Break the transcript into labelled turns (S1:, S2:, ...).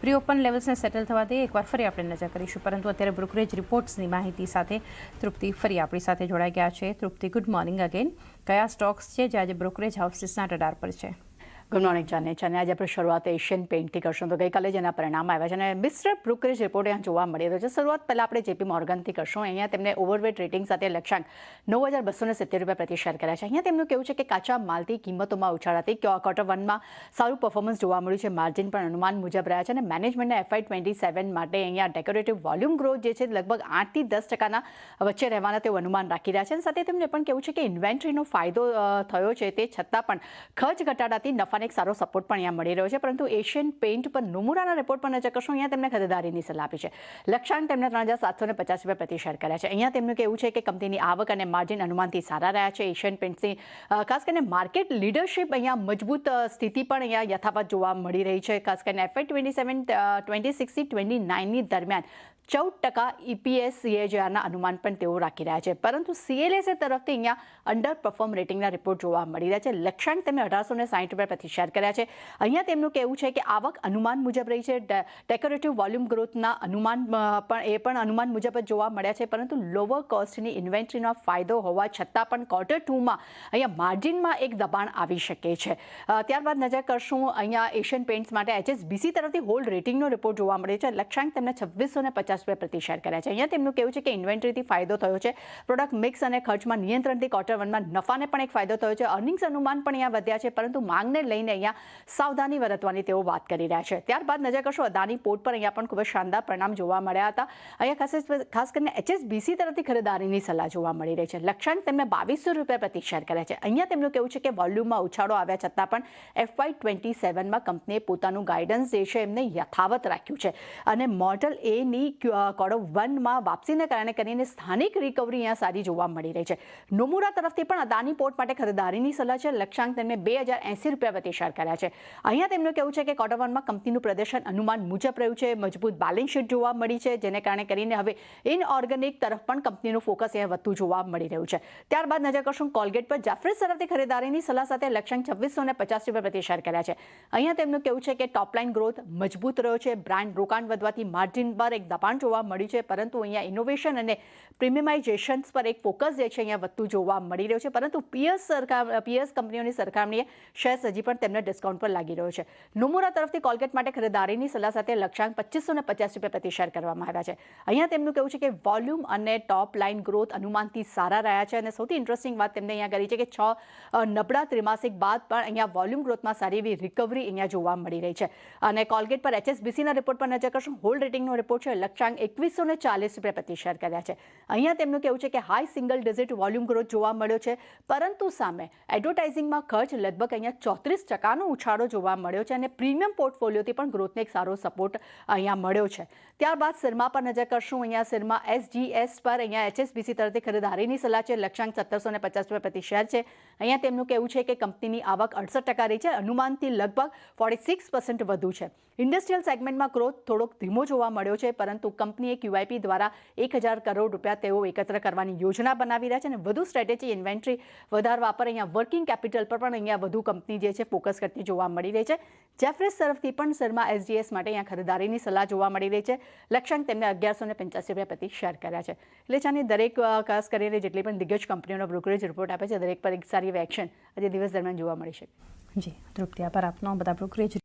S1: Pre open લેવલ્સને settle થવા દે એકવાર ફરી આપણે નજર કરીશું, પરંતુ અત્યારે બ્રોકરેજ રિપોર્ટ્સની માહિતી સાથે તૃપ્તિ ફરી આપણી સાથે જોડાઈ ગયા છે. તૃપ્તિ, ગુડ મોર્નિંગ અગેન. કયા સ્ટોક્સ છે જે આજે બ્રોકરેજ હાઉસીસના રડાર પર છે?
S2: ગુડ મોર્નિંગ જાને. આજે આપણે શરૂઆત એશિયન પેઇન્ટથી કરશું. તો ગઈકાલે જેના પરિણામ આવ્યા છે અને મિશ્ર બ્રોકરેજ રિપોર્ટ અહીંયા જોવા મળી રહ્યો છે. શરૂઆત પહેલાં આપણે જેપી મોર્ગનથી કરશું. અહીંયા તેમને ઓવરવેટ રેટિંગ સાથે લક્ષ્યાંક ₹9,270 પ્રતિ શેર કર્યા છે. અહીંયા તેમનું કહેવું છે કે કાચા માલથી કિંમતોમાં ઉછાળ હતી. ક્વાર્ટર વનમાં સારું પરફોર્મન્સ જોવા મળ્યું છે. માર્જિન પણ અનુમાન મુજબ રહ્યા છે અને મેનેજમેન્ટના FY27 માટે અહીંયા ડેકોરેટિવ વોલ્યુમ ગ્રોથ જે છે લગભગ 8 થી 10% વચ્ચે રહેવાના તેઓ અનુમાન રાખી રહ્યા છે. અને સાથે તેમને પણ કહેવું છે કે ઇન્વેન્ટરીનો ફાયદો થયો છે, તે છતાં પણ ખર્ચ ઘટાડાથી નફાને એક સારો સપોર્ટ પણ અહીંયા મળી રહ્યો છે. પરંતુ એશિયન પેઇન્ટ પર નોમુરાના રિપોર્ટ પર નજર કરશું. અહીંયા તેમને ખરીદારીની સલાહ આપી છે. લક્ષ્યાંક તેમને ₹3,750 પ્રતિ શેર કર્યા છે. અહીંયા તેમનું કહેવું છે કે કંપનીની આવક અને માર્જિન અનુમાનથી સારા રહ્યા છે. એશિયન પેઇન્ટ્સની ખાસ કરીને માર્કેટ લીડરશિપ અહીંયા મજબૂત સ્થિતિ પણ અહીંયા યથાવત જોવા મળી રહી છે. ખાસ કરીને FY26 થી 29ની દરમિયાન 14% EPS CAGRના અનુમાન પણ તેઓ રાખી રહ્યા છે. પરંતુ CLSA તરફથી અહીંયા અંડર પરફોર્મ રેટિંગના રિપોર્ટ જોવા મળી રહ્યા છે. લક્ષ્યાંક તેમને ₹1,860 પ્રતિ શેર કર્યા છે. અહીંયા તેમનું કહેવું છે કે આવક અનુમાન મુજબ રહી છે. ડેકોરેટિવ વોલ્યુમ ગ્રોથના અનુમાન પણ અનુમાન મુજબ જ જોવા મળ્યા છે. પરંતુ લોવર કોસ્ટની ઇન્વેન્ટરીનો ફાયદો હોવા છતાં પણ Q2માં અહીંયા માર્જિનમાં એક દબાણ આવી શકે છે. ત્યારબાદ નજર કરશું અહીંયા એશિયન પેઇન્ટ્સ માટે HSBC તરફથી હોલ્ડ રેટિંગનો રિપોર્ટ જોવા મળે છે. લક્ષ્યાંક તેમને ₹2,650 પ્રતિ શેર કર્યા છે. અહીંયા તેમનું કહેવું છે કે ઇન્વેન્ટરીથી ફાયદો થયો છે. પ્રોડક્ટ મિક્સ અને ખર્ચમાં નિયંત્રણથી Q1માં નફાને પણ એક ફાયદો થયો છે. અર્નિંગ્સ અનુમાન પણ અહીંયા વધ્યા છે, પરંતુ માંગને લઈને અહીંયા સાવધાની વર્તવાની તેઓ વાત કરી રહ્યા છે. ત્યારબાદ નજર કરશું અદાની પોર્ટ પર. અહીંયા પણ ખૂબ જ શાનદાર પરિણામ જોવા મળ્યા હતા. અહીંયા ખાસ કરીને HSBC તરફથી ખરીદારીની સલાહ જોવા મળી રહી છે. લક્ષ્યાંક તેમને ₹2,200 પ્રતિ શેર કર્યા છે. અહીંયા તેમનું કહેવું છે કે વોલ્યુમમાં ઉછાળો આવ્યા છતાં પણ FY27માં કંપનીએ પોતાનું ગાઈડન્સ જે છે એમને યથાવત રાખ્યું છે અને મોડલ એની Q1માં વાપસીને કારણે કરીને સ્થાનિક રિકવરી અહીંયા સારી જોવા મળી રહી છે. નોમુરા તરફથી પણ અદાની પોર્ટ માટે ખરીદારીની સલાહ છે. લક્ષ્યાંક તેમને ₹2,080 પ્રતિ શેર કર્યા છે. અહીંયા તેમનું કહેવું છે કે Q1માં કંપનીનું પ્રદર્શન અનુમાન મુજબ રહ્યું છે. મજબૂત બેલેન્સ શીટ જોવા મળી છે, જેને કારણે કરીને હવે ઇનઓર્ગેનિક તરફ પણ કંપનીનું ફોકસ અહીંયા વધતું જોવા મળી રહ્યું છે. ત્યારબાદ નજર કરશું કોલગેટ પર. જેફરીઝ તરફથી ખરીદારીની સલાહ સાથે લક્ષ્યાંક ₹2,650 પ્રતિ શેર કર્યા છે. અહીંયા તેમનું કહેવું છે કે ટોપલાઇન ગ્રોથ મજબૂત રહ્યો છે. બ્રાન્ડ રોકાણ વધવાથી માર્જિન પર એક દબાણ જોવા મળ્યું છે, પરંતુ અહીંયા ઇનોવેશન અને પ્રીમિયમાઇઝેશન્સ પર એક ફોકસ જે છે અહીંયા વધતું જોવા મળી રહ્યું છે. પરંતુ પીએસ કંપનીઓની સરખામણીએ શેર્સ હજી પણ તેમને ડિસ્કાઉન્ટ પર લાગી રહ્યો છે. નોમુરા તરફથી કોલગેટ માટે ખરીદારીની સલાહ સાથે લક્ષ્યાંક ₹2,550 પ્રતિ શેર કરવામાં આવ્યા છે. અહીંયા તેમનું કહેવું છે કે વોલ્યુમ અને ટોપ લાઇન ગ્રોથ અનુમાનથી સારા રહ્યા છે અને સૌથી ઇન્ટરેસ્ટિંગ વાત તેમને અહીંયા કરી છે કે 6 નબળા ત્રિમાસિક બાદ પણ અહીંયા વોલ્યુમ ગ્રોથમાં સારી એવી રિકવરી અહીંયા જોવા મળી રહી છે. અને કોલગેટ પર HSBCના રિપોર્ટ પર નજર કરશું. હોલ્ડ રેટિંગનો રિપોર્ટ છે. લક્ષ્યાંક ₹2,140 પ્રતિ શેર કર્યા છે. અહીંયા તેમનું કહેવું છે કે high single digit volume growth જોવા મળ્યો છે, પરંતુ સામે એડવર્ટાઇઝિંગમાં ખર્ચ લગભગ અહીંયા 34%નો ઉછાળો જોવા મળ્યો છે અને પ્રીમિયમ પોર્ટફોલિયોથી પણ ગ્રોથને એક સારો સપોર્ટ અહીંયા મળ્યો છે. ત્યારબાદ સિરમા પર નજર કરશું. અહીંયા સિરમા SGS પર અહીંયા HSBC તરફથી ખરીદારીની સલાહ છે. લક્ષ્યાંક ₹1,750 પ્રતિ શેર છે. અહીંયા તેમનું કહેવું છે કે કંપનીની આવક 68% રહી છે. અનુમાનથી લગભગ 46% વધુ છે. ઇન્ડસ્ટ્રીયલ સેગમેન્ટમાં ગ્રોથ થોડોક ધીમો જોવા મળ્યો છે, પરંતુ કંપનીએ QIP દ્વારા ₹1,000 કરોડ તેઓ એકત્ર કરવાની યોજના બનાવી રહ્યા છે અને વધુ સ્ટ્રેટેજી ઇન્વેન્ટરી વધારવા પર અહીંયા વર્કિંગ કેપિટલ પર પણ અહીંયા વધુ કંપની જે છે ફોકસ કરતી જોવા મળી રહી છે. જેફરીઝ તરફથી પણ સિરમા SGS માટે અહીંયા ખરીદારીની સલાહ જોવા મળી રહી છે. લક્ષ્યાંક તેમને ₹1,185 પ્રતિ શેર કર્યા છે. એટલે ચાની દરેક ખાસ કરીને જેટલી પણ દિગ્ગજ કંપનીઓનો બ્રોકરેજ રિપોર્ટ આપે છે, દરેક પર એક સારી એવી એક્શન આજે દિવસ દરમિયાન જોવા મળી શકે.
S1: જી તૃપ્તિ, આભાર આપનો. બધા બ્રોકરેજ